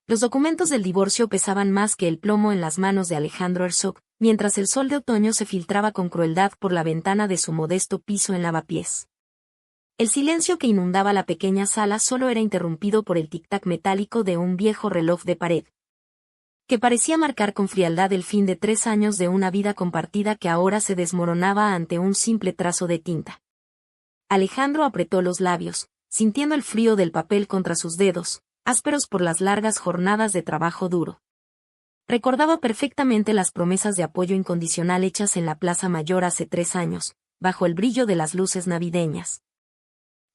Los documentos del divorcio pesaban más que el plomo en las manos de Alejandro Herzog, mientras el sol de otoño se filtraba con crueldad por la ventana de su modesto piso en Lavapiés. El silencio que inundaba la pequeña sala solo era interrumpido por el tic-tac metálico de un viejo reloj de pared, que parecía marcar con frialdad el fin de 3 años de una vida compartida que ahora se desmoronaba ante un simple trazo de tinta. Alejandro apretó los labios, sintiendo el frío del papel contra sus dedos, ásperos por las largas jornadas de trabajo duro. Recordaba perfectamente las promesas de apoyo incondicional hechas en la Plaza Mayor hace 3 años, bajo el brillo de las luces navideñas.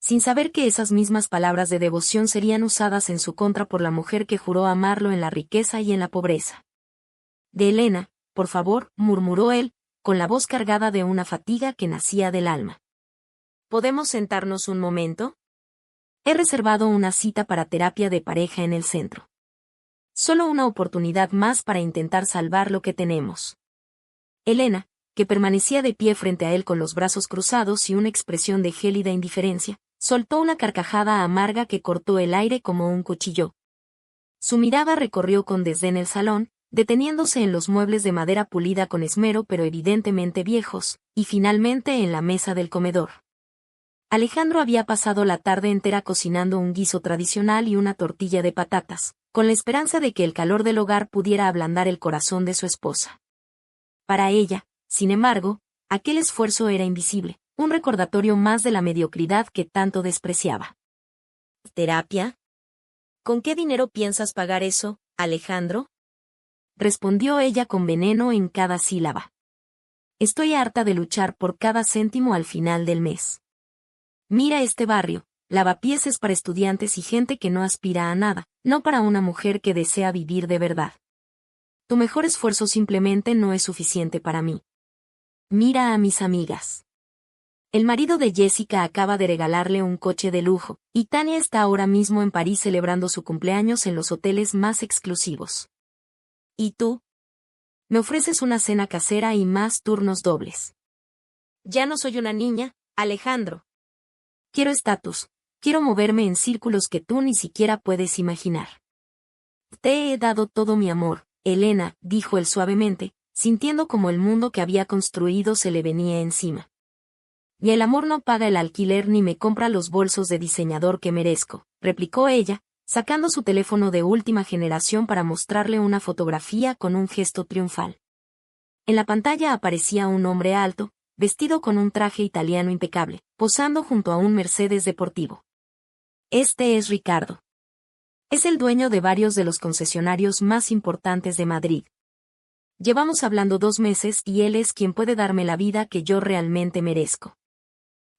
Sin saber que esas mismas palabras de devoción serían usadas en su contra por la mujer que juró amarlo en la riqueza y en la pobreza. De Elena, por favor, murmuró él, con la voz cargada de una fatiga que nacía del alma. ¿Podemos sentarnos un momento? He reservado una cita para terapia de pareja en el centro. Solo una oportunidad más para intentar salvar lo que tenemos. Elena, que permanecía de pie frente a él con los brazos cruzados y una expresión de gélida indiferencia, soltó una carcajada amarga que cortó el aire como un cuchillo. Su mirada recorrió con desdén el salón, deteniéndose en los muebles de madera pulida con esmero pero evidentemente viejos, y finalmente en la mesa del comedor. Alejandro había pasado la tarde entera cocinando un guiso tradicional y una tortilla de patatas, con la esperanza de que el calor del hogar pudiera ablandar el corazón de su esposa. Para ella, sin embargo, aquel esfuerzo era invisible, un recordatorio más de la mediocridad que tanto despreciaba. ¿Terapia? ¿Con qué dinero piensas pagar eso, Alejandro? Respondió ella con veneno en cada sílaba. Estoy harta de luchar por cada céntimo al final del mes. Mira este barrio, Lavapiés es para estudiantes y gente que no aspira a nada, no para una mujer que desea vivir de verdad. Tu mejor esfuerzo simplemente no es suficiente para mí. Mira a mis amigas. El marido de Jessica acaba de regalarle un coche de lujo, y Tania está ahora mismo en París celebrando su cumpleaños en los hoteles más exclusivos. ¿Y tú? Me ofreces una cena casera y más turnos dobles. Ya no soy una niña, Alejandro. Quiero estatus, quiero moverme en círculos que tú ni siquiera puedes imaginar. Te he dado todo mi amor, Elena, dijo él suavemente, sintiendo como el mundo que había construido se le venía encima. Y el amor no paga el alquiler ni me compra los bolsos de diseñador que merezco, replicó ella, sacando su teléfono de última generación para mostrarle una fotografía con un gesto triunfal. En la pantalla aparecía un hombre alto, vestido con un traje italiano impecable, posando junto a un Mercedes deportivo. Este es Ricardo. Es el dueño de varios de los concesionarios más importantes de Madrid. Llevamos hablando 2 meses y él es quien puede darme la vida que yo realmente merezco.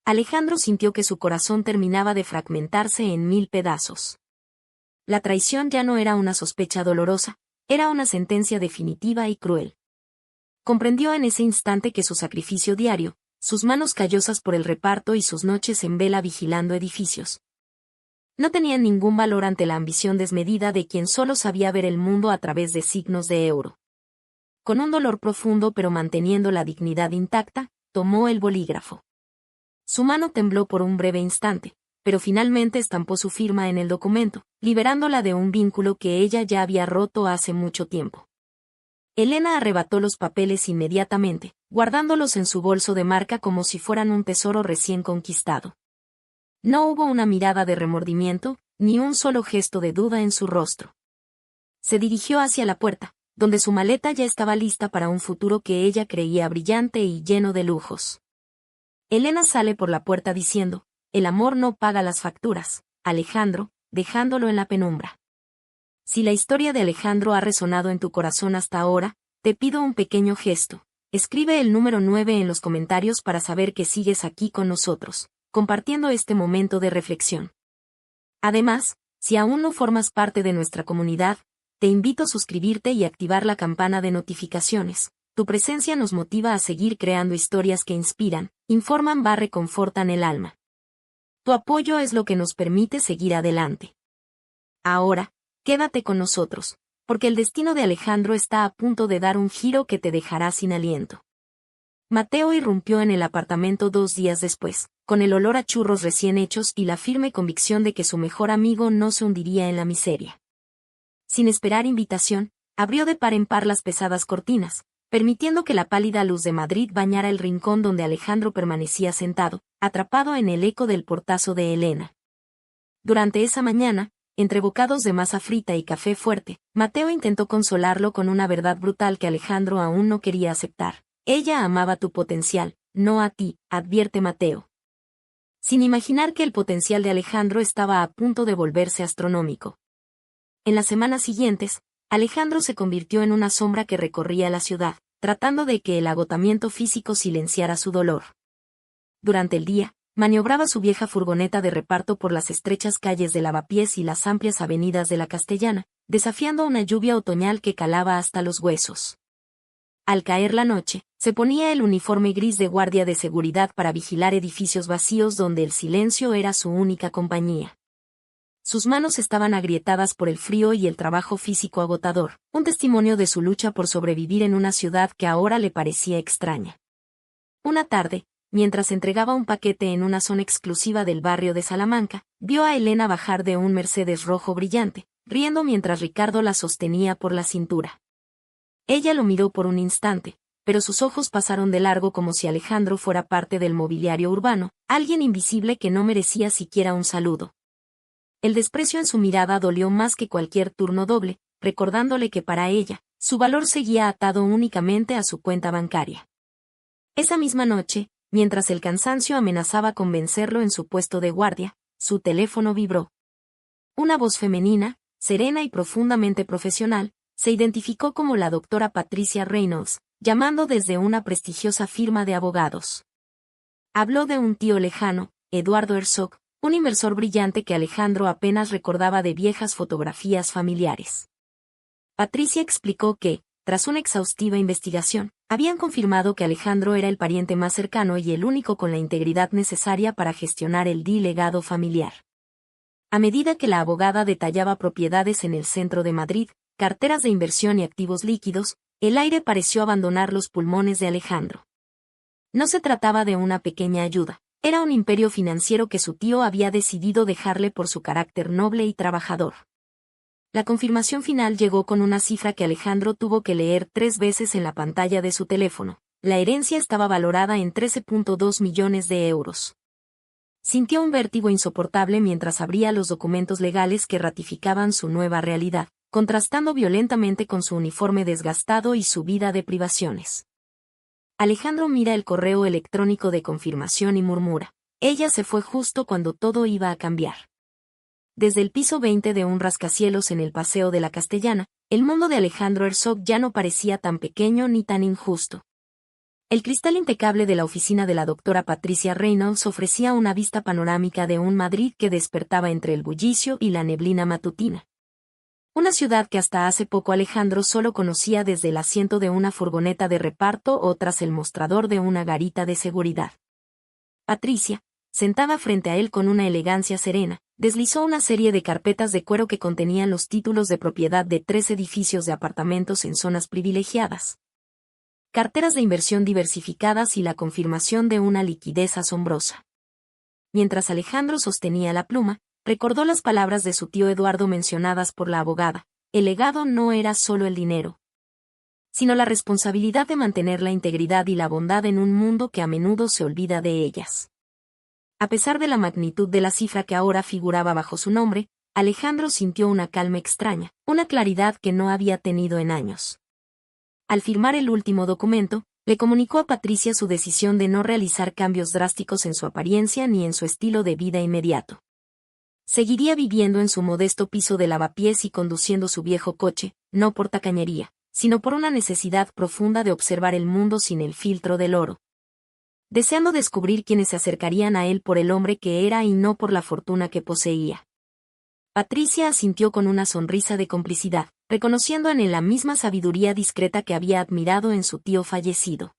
Alejandro sintió que su corazón terminaba de fragmentarse en 1000 pedazos. La traición ya no era una sospecha dolorosa, era una sentencia definitiva y cruel. Comprendió en ese instante que su sacrificio diario, sus manos callosas por el reparto y sus noches en vela vigilando edificios, no tenían ningún valor ante la ambición desmedida de quien solo sabía ver el mundo a través de signos de euro. Con un dolor profundo pero manteniendo la dignidad intacta, tomó el bolígrafo. Su mano tembló por un breve instante, pero finalmente estampó su firma en el documento, liberándola de un vínculo que ella ya había roto hace mucho tiempo. Elena arrebató los papeles inmediatamente, guardándolos en su bolso de marca como si fueran un tesoro recién conquistado. No hubo una mirada de remordimiento, ni un solo gesto de duda en su rostro. Se dirigió hacia la puerta, donde su maleta ya estaba lista para un futuro que ella creía brillante y lleno de lujos. Elena sale por la puerta diciendo, el amor no paga las facturas, Alejandro, dejándolo en la penumbra. Si la historia de Alejandro ha resonado en tu corazón hasta ahora, te pido un pequeño gesto. Escribe el número 9 en los comentarios para saber que sigues aquí con nosotros, compartiendo este momento de reflexión. Además, si aún no formas parte de nuestra comunidad, te invito a suscribirte y activar la campana de notificaciones. Tu presencia nos motiva a seguir creando historias que inspiran, informan, reconfortan el alma. Tu apoyo es lo que nos permite seguir adelante. Ahora, quédate con nosotros, porque el destino de Alejandro está a punto de dar un giro que te dejará sin aliento. Mateo irrumpió en el apartamento 2 días después, con el olor a churros recién hechos y la firme convicción de que su mejor amigo no se hundiría en la miseria. Sin esperar invitación, abrió de par en par las pesadas cortinas, permitiendo que la pálida luz de Madrid bañara el rincón donde Alejandro permanecía sentado, atrapado en el eco del portazo de Elena. Durante esa mañana, entre bocados de masa frita y café fuerte, Mateo intentó consolarlo con una verdad brutal que Alejandro aún no quería aceptar. Ella amaba tu potencial, no a ti, advierte Mateo. Sin imaginar que el potencial de Alejandro estaba a punto de volverse astronómico. En las semanas siguientes, Alejandro se convirtió en una sombra que recorría la ciudad, tratando de que el agotamiento físico silenciara su dolor. Durante el día, maniobraba su vieja furgoneta de reparto por las estrechas calles de Lavapiés y las amplias avenidas de la Castellana, desafiando una lluvia otoñal que calaba hasta los huesos. Al caer la noche, se ponía el uniforme gris de guardia de seguridad para vigilar edificios vacíos donde el silencio era su única compañía. Sus manos estaban agrietadas por el frío y el trabajo físico agotador, un testimonio de su lucha por sobrevivir en una ciudad que ahora le parecía extraña. Una tarde, mientras entregaba un paquete en una zona exclusiva del barrio de Salamanca, vio a Elena bajar de un Mercedes rojo brillante, riendo mientras Ricardo la sostenía por la cintura. Ella lo miró por un instante, pero sus ojos pasaron de largo como si Alejandro fuera parte del mobiliario urbano, alguien invisible que no merecía siquiera un saludo. El desprecio en su mirada dolió más que cualquier turno doble, recordándole que para ella, su valor seguía atado únicamente a su cuenta bancaria. Esa misma noche, mientras el cansancio amenazaba con vencerlo en su puesto de guardia, su teléfono vibró. Una voz femenina, serena y profundamente profesional, se identificó como la doctora Patricia Reynolds, llamando desde una prestigiosa firma de abogados. Habló de un tío lejano, Eduardo Herzog, un inversor brillante que Alejandro apenas recordaba de viejas fotografías familiares. Patricia explicó que, tras una exhaustiva investigación, habían confirmado que Alejandro era el pariente más cercano y el único con la integridad necesaria para gestionar el legado familiar. A medida que la abogada detallaba propiedades en el centro de Madrid, carteras de inversión y activos líquidos, el aire pareció abandonar los pulmones de Alejandro. No se trataba de una pequeña ayuda, era un imperio financiero que su tío había decidido dejarle por su carácter noble y trabajador. La confirmación final llegó con una cifra que Alejandro tuvo que leer 3 veces en la pantalla de su teléfono. La herencia estaba valorada en 13,2 millones de euros. Sintió un vértigo insoportable mientras abría los documentos legales que ratificaban su nueva realidad, contrastando violentamente con su uniforme desgastado y su vida de privaciones. Alejandro mira el correo electrónico de confirmación y murmura. Ella se fue justo cuando todo iba a cambiar. Desde el piso 20 de un rascacielos en el Paseo de la Castellana, el mundo de Alejandro Herzog ya no parecía tan pequeño ni tan injusto. El cristal impecable de la oficina de la doctora Patricia Reynolds ofrecía una vista panorámica de un Madrid que despertaba entre el bullicio y la neblina matutina. Una ciudad que hasta hace poco Alejandro solo conocía desde el asiento de una furgoneta de reparto o tras el mostrador de una garita de seguridad. Patricia, sentada frente a él con una elegancia serena, deslizó una serie de carpetas de cuero que contenían los títulos de propiedad de 3 edificios de apartamentos en zonas privilegiadas. Carteras de inversión diversificadas y la confirmación de una liquidez asombrosa. Mientras Alejandro sostenía la pluma, recordó las palabras de su tío Eduardo mencionadas por la abogada. El legado no era solo el dinero, sino la responsabilidad de mantener la integridad y la bondad en un mundo que a menudo se olvida de ellas. A pesar de la magnitud de la cifra que ahora figuraba bajo su nombre, Alejandro sintió una calma extraña, una claridad que no había tenido en años. Al firmar el último documento, le comunicó a Patricia su decisión de no realizar cambios drásticos en su apariencia ni en su estilo de vida inmediato. Seguiría viviendo en su modesto piso de lavapiés y conduciendo su viejo coche, no por tacañería, sino por una necesidad profunda de observar el mundo sin el filtro del oro. Deseando descubrir quiénes se acercarían a él por el hombre que era y no por la fortuna que poseía. Patricia asintió con una sonrisa de complicidad, reconociendo en él la misma sabiduría discreta que había admirado en su tío fallecido.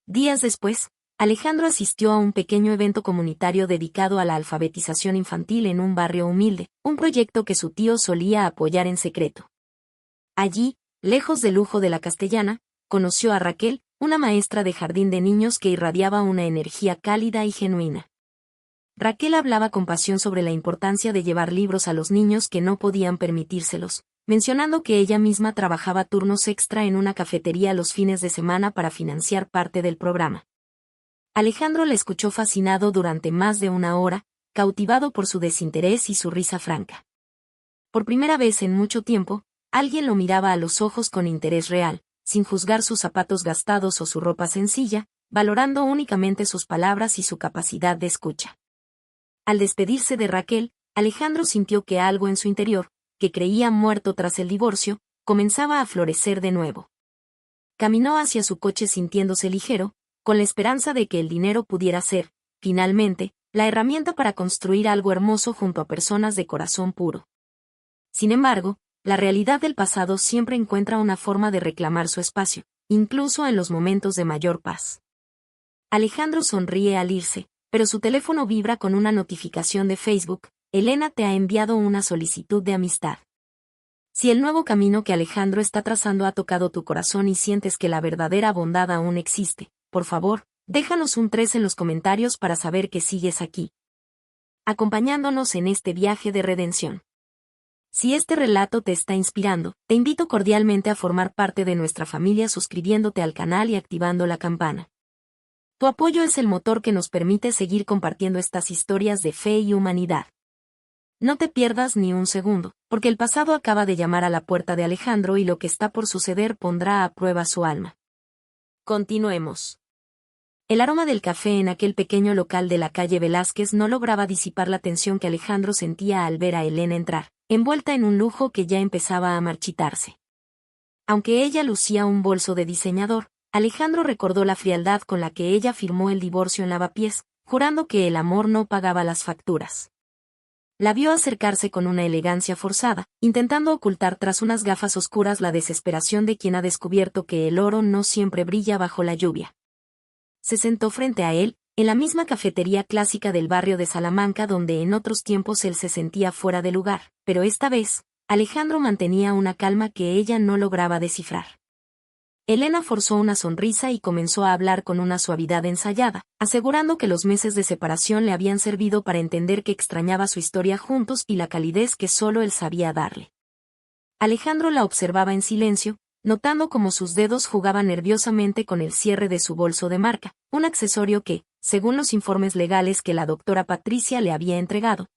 Días después, Alejandro asistió a un pequeño evento comunitario dedicado a la alfabetización infantil en un barrio humilde, un proyecto que su tío solía apoyar en secreto. Allí, lejos del lujo de la Castellana, conoció a Raquel, una maestra de jardín de niños que irradiaba una energía cálida y genuina. Raquel hablaba con pasión sobre la importancia de llevar libros a los niños que no podían permitírselos, mencionando que ella misma trabajaba turnos extra en una cafetería los fines de semana para financiar parte del programa. Alejandro le escuchó fascinado durante más de una hora, cautivado por su desinterés y su risa franca. Por primera vez en mucho tiempo, alguien lo miraba a los ojos con interés real, sin juzgar sus zapatos gastados o su ropa sencilla, valorando únicamente sus palabras y su capacidad de escucha. Al despedirse de Raquel, Alejandro sintió que algo en su interior, que creía muerto tras el divorcio, comenzaba a florecer de nuevo. Caminó hacia su coche sintiéndose ligero, con la esperanza de que el dinero pudiera ser, finalmente, la herramienta para construir algo hermoso junto a personas de corazón puro. Sin embargo, la realidad del pasado siempre encuentra una forma de reclamar su espacio, incluso en los momentos de mayor paz. Alejandro sonríe al irse, pero su teléfono vibra con una notificación de Facebook: Elena te ha enviado una solicitud de amistad. Si el nuevo camino que Alejandro está trazando ha tocado tu corazón y sientes que la verdadera bondad aún existe, por favor, déjanos un 3 en los comentarios para saber que sigues aquí, acompañándonos en este viaje de redención. Si este relato te está inspirando, te invito cordialmente a formar parte de nuestra familia suscribiéndote al canal y activando la campana. Tu apoyo es el motor que nos permite seguir compartiendo estas historias de fe y humanidad. No te pierdas ni un segundo, porque el pasado acaba de llamar a la puerta de Alejandro y lo que está por suceder pondrá a prueba su alma. Continuemos. El aroma del café en aquel pequeño local de la calle Velázquez no lograba disipar la tensión que Alejandro sentía al ver a Elena entrar, envuelta en un lujo que ya empezaba a marchitarse. Aunque ella lucía un bolso de diseñador, Alejandro recordó la frialdad con la que ella firmó el divorcio en Lavapiés, jurando que el amor no pagaba las facturas. La vio acercarse con una elegancia forzada, intentando ocultar tras unas gafas oscuras la desesperación de quien ha descubierto que el oro no siempre brilla bajo la lluvia. Se sentó frente a él, en la misma cafetería clásica del barrio de Salamanca donde en otros tiempos él se sentía fuera de lugar, pero esta vez, Alejandro mantenía una calma que ella no lograba descifrar. Elena forzó una sonrisa y comenzó a hablar con una suavidad ensayada, asegurando que los meses de separación le habían servido para entender que extrañaba su historia juntos y la calidez que solo él sabía darle. Alejandro la observaba en silencio, notando cómo sus dedos jugaban nerviosamente con el cierre de su bolso de marca, un accesorio que, según los informes legales que la doctora Patricia le había entregado,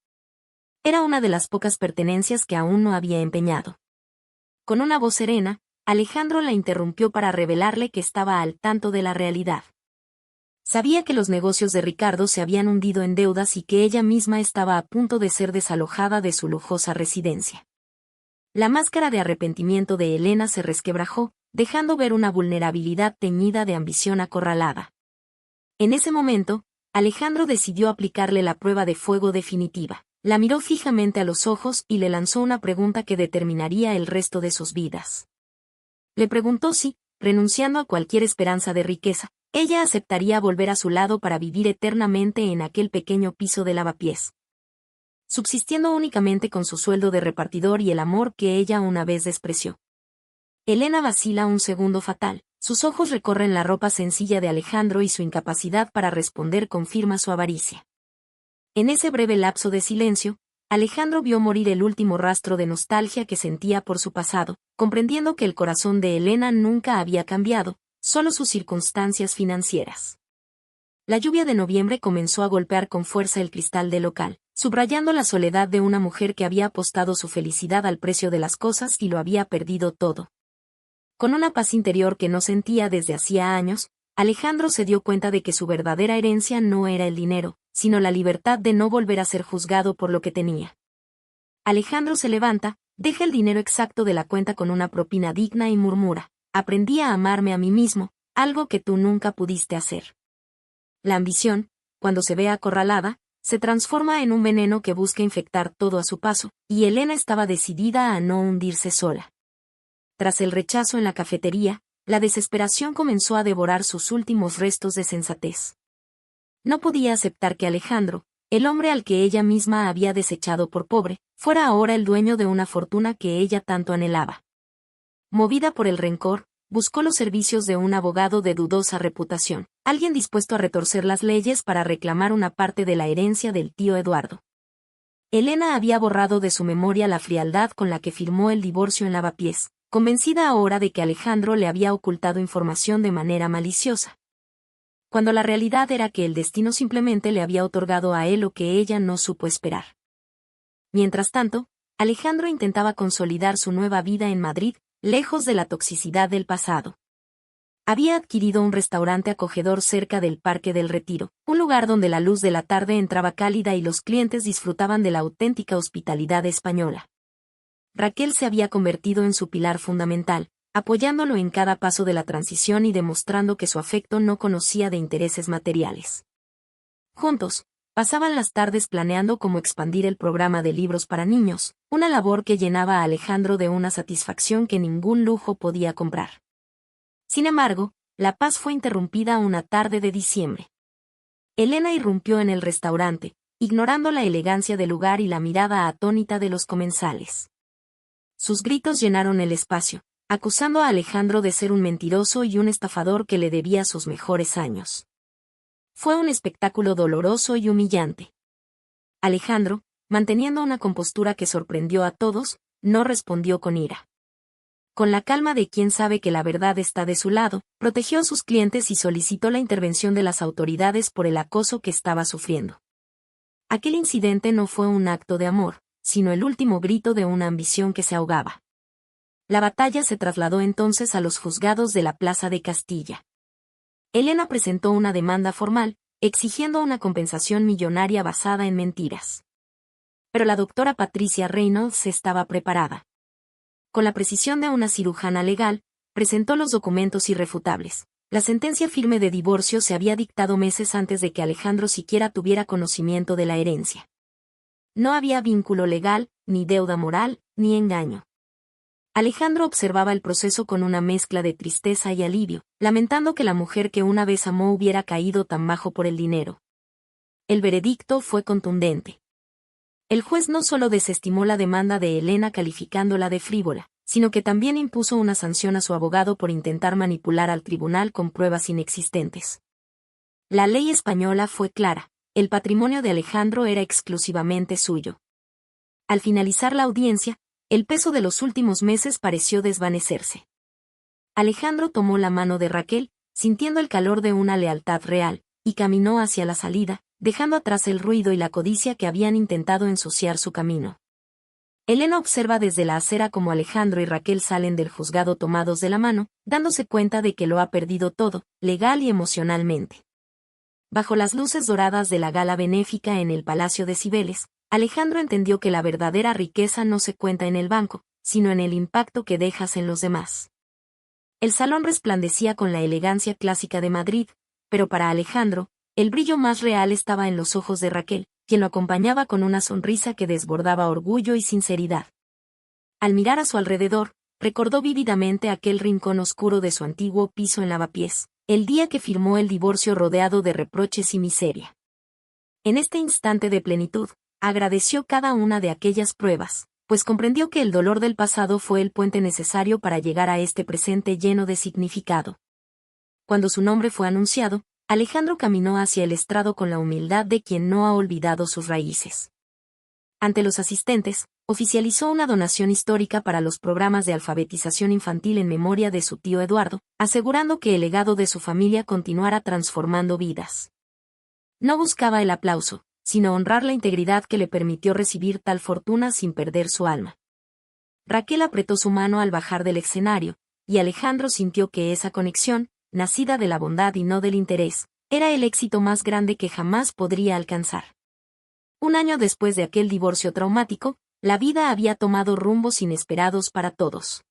era una de las pocas pertenencias que aún no había empeñado. Con una voz serena, Alejandro la interrumpió para revelarle que estaba al tanto de la realidad. Sabía que los negocios de Ricardo se habían hundido en deudas y que ella misma estaba a punto de ser desalojada de su lujosa residencia. La máscara de arrepentimiento de Elena se resquebrajó, dejando ver una vulnerabilidad teñida de ambición acorralada. En ese momento, Alejandro decidió aplicarle la prueba de fuego definitiva. La miró fijamente a los ojos y le lanzó una pregunta que determinaría el resto de sus vidas. Le preguntó si, renunciando a cualquier esperanza de riqueza, ella aceptaría volver a su lado para vivir eternamente en aquel pequeño piso de Lavapiés, subsistiendo únicamente con su sueldo de repartidor y el amor que ella una vez despreció. Elena vacila un segundo fatal, sus ojos recorren la ropa sencilla de Alejandro y su incapacidad para responder confirma su avaricia. En ese breve lapso de silencio, Alejandro vio morir el último rastro de nostalgia que sentía por su pasado, comprendiendo que el corazón de Elena nunca había cambiado, solo sus circunstancias financieras. La lluvia de noviembre comenzó a golpear con fuerza el cristal del local, subrayando la soledad de una mujer que había apostado su felicidad al precio de las cosas y lo había perdido todo. Con una paz interior que no sentía desde hacía años, Alejandro se dio cuenta de que su verdadera herencia no era el dinero, sino la libertad de no volver a ser juzgado por lo que tenía. Alejandro se levanta, deja el dinero exacto de la cuenta con una propina digna y murmura: aprendí a amarme a mí mismo, algo que tú nunca pudiste hacer. La ambición, cuando se ve acorralada, se transforma en un veneno que busca infectar todo a su paso, y Elena estaba decidida a no hundirse sola. Tras el rechazo en la cafetería, la desesperación comenzó a devorar sus últimos restos de sensatez. No podía aceptar que Alejandro, el hombre al que ella misma había desechado por pobre, fuera ahora el dueño de una fortuna que ella tanto anhelaba. Movida por el rencor, buscó los servicios de un abogado de dudosa reputación, alguien dispuesto a retorcer las leyes para reclamar una parte de la herencia del tío Eduardo. Elena había borrado de su memoria la frialdad con la que firmó el divorcio en Lavapiés, convencida ahora de que Alejandro le había ocultado información de manera maliciosa, cuando la realidad era que el destino simplemente le había otorgado a él lo que ella no supo esperar. Mientras tanto, Alejandro intentaba consolidar su nueva vida en Madrid, lejos de la toxicidad del pasado. Había adquirido un restaurante acogedor cerca del Parque del Retiro, un lugar donde la luz de la tarde entraba cálida y los clientes disfrutaban de la auténtica hospitalidad española. Raquel se había convertido en su pilar fundamental, apoyándolo en cada paso de la transición y demostrando que su afecto no conocía de intereses materiales. Juntos, pasaban las tardes planeando cómo expandir el programa de libros para niños, una labor que llenaba a Alejandro de una satisfacción que ningún lujo podía comprar. Sin embargo, la paz fue interrumpida una tarde de diciembre. Elena irrumpió en el restaurante, ignorando la elegancia del lugar y la mirada atónita de los comensales. Sus gritos llenaron el espacio, acusando a Alejandro de ser un mentiroso y un estafador que le debía sus mejores años. Fue un espectáculo doloroso y humillante. Alejandro, manteniendo una compostura que sorprendió a todos, no respondió con ira. Con la calma de quien sabe que la verdad está de su lado, protegió a sus clientes y solicitó la intervención de las autoridades por el acoso que estaba sufriendo. Aquel incidente no fue un acto de amor, sino el último grito de una ambición que se ahogaba. La batalla se trasladó entonces a los juzgados de la Plaza de Castilla. Elena presentó una demanda formal, exigiendo una compensación millonaria basada en mentiras. Pero la doctora Patricia Reynolds estaba preparada. Con la precisión de una cirujana legal, presentó los documentos irrefutables. La sentencia firme de divorcio se había dictado meses antes de que Alejandro siquiera tuviera conocimiento de la herencia. No había vínculo legal, ni deuda moral, ni engaño. Alejandro observaba el proceso con una mezcla de tristeza y alivio, lamentando que la mujer que una vez amó hubiera caído tan bajo por el dinero. El veredicto fue contundente. El juez no solo desestimó la demanda de Elena calificándola de frívola, sino que también impuso una sanción a su abogado por intentar manipular al tribunal con pruebas inexistentes. La ley española fue clara: el patrimonio de Alejandro era exclusivamente suyo. Al finalizar la audiencia, el peso de los últimos meses pareció desvanecerse. Alejandro tomó la mano de Raquel, sintiendo el calor de una lealtad real, y caminó hacia la salida, dejando atrás el ruido y la codicia que habían intentado ensuciar su camino. Elena observa desde la acera cómo Alejandro y Raquel salen del juzgado tomados de la mano, dándose cuenta de que lo ha perdido todo, legal y emocionalmente. Bajo las luces doradas de la gala benéfica en el Palacio de Cibeles, Alejandro entendió que la verdadera riqueza no se cuenta en el banco, sino en el impacto que dejas en los demás. El salón resplandecía con la elegancia clásica de Madrid, pero para Alejandro, el brillo más real estaba en los ojos de Raquel, quien lo acompañaba con una sonrisa que desbordaba orgullo y sinceridad. Al mirar a su alrededor, recordó vívidamente aquel rincón oscuro de su antiguo piso en Lavapiés, el día que firmó el divorcio rodeado de reproches y miseria. En este instante de plenitud, agradeció cada una de aquellas pruebas, pues comprendió que el dolor del pasado fue el puente necesario para llegar a este presente lleno de significado. Cuando su nombre fue anunciado, Alejandro caminó hacia el estrado con la humildad de quien no ha olvidado sus raíces. Ante los asistentes, oficializó una donación histórica para los programas de alfabetización infantil en memoria de su tío Eduardo, asegurando que el legado de su familia continuara transformando vidas. No buscaba el aplauso, sino honrar la integridad que le permitió recibir tal fortuna sin perder su alma. Raquel apretó su mano al bajar del escenario, y Alejandro sintió que esa conexión, nacida de la bondad y no del interés, era el éxito más grande que jamás podría alcanzar. Un año después de aquel divorcio traumático, la vida había tomado rumbos inesperados para todos.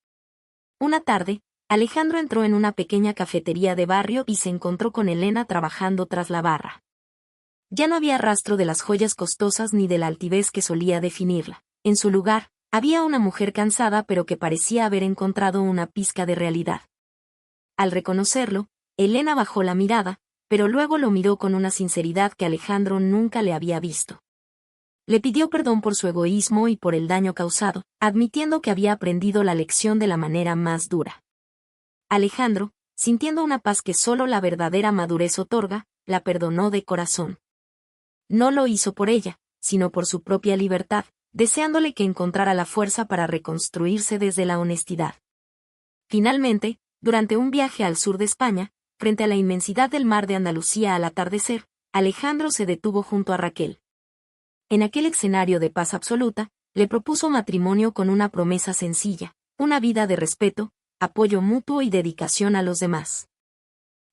Una tarde, Alejandro entró en una pequeña cafetería de barrio y se encontró con Elena trabajando tras la barra. Ya no había rastro de las joyas costosas ni de la altivez que solía definirla. En su lugar, había una mujer cansada pero que parecía haber encontrado una pizca de realidad. Al reconocerlo, Elena bajó la mirada, pero luego lo miró con una sinceridad que Alejandro nunca le había visto. Le pidió perdón por su egoísmo y por el daño causado, admitiendo que había aprendido la lección de la manera más dura. Alejandro, sintiendo una paz que solo la verdadera madurez otorga, la perdonó de corazón. No lo hizo por ella, sino por su propia libertad, deseándole que encontrara la fuerza para reconstruirse desde la honestidad. Finalmente, durante un viaje al sur de España, frente a la inmensidad del mar de Andalucía al atardecer, Alejandro se detuvo junto a Raquel. En aquel escenario de paz absoluta, le propuso matrimonio con una promesa sencilla, una vida de respeto, apoyo mutuo y dedicación a los demás.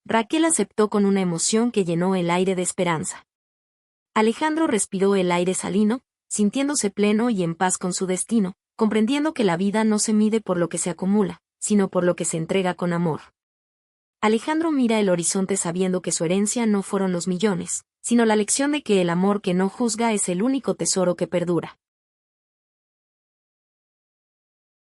Raquel aceptó con una emoción que llenó el aire de esperanza. Alejandro respiró el aire salino, sintiéndose pleno y en paz con su destino, comprendiendo que la vida no se mide por lo que se acumula, sino por lo que se entrega con amor. Alejandro mira el horizonte sabiendo que su herencia no fueron los millones, sino la lección de que el amor que no juzga es el único tesoro que perdura.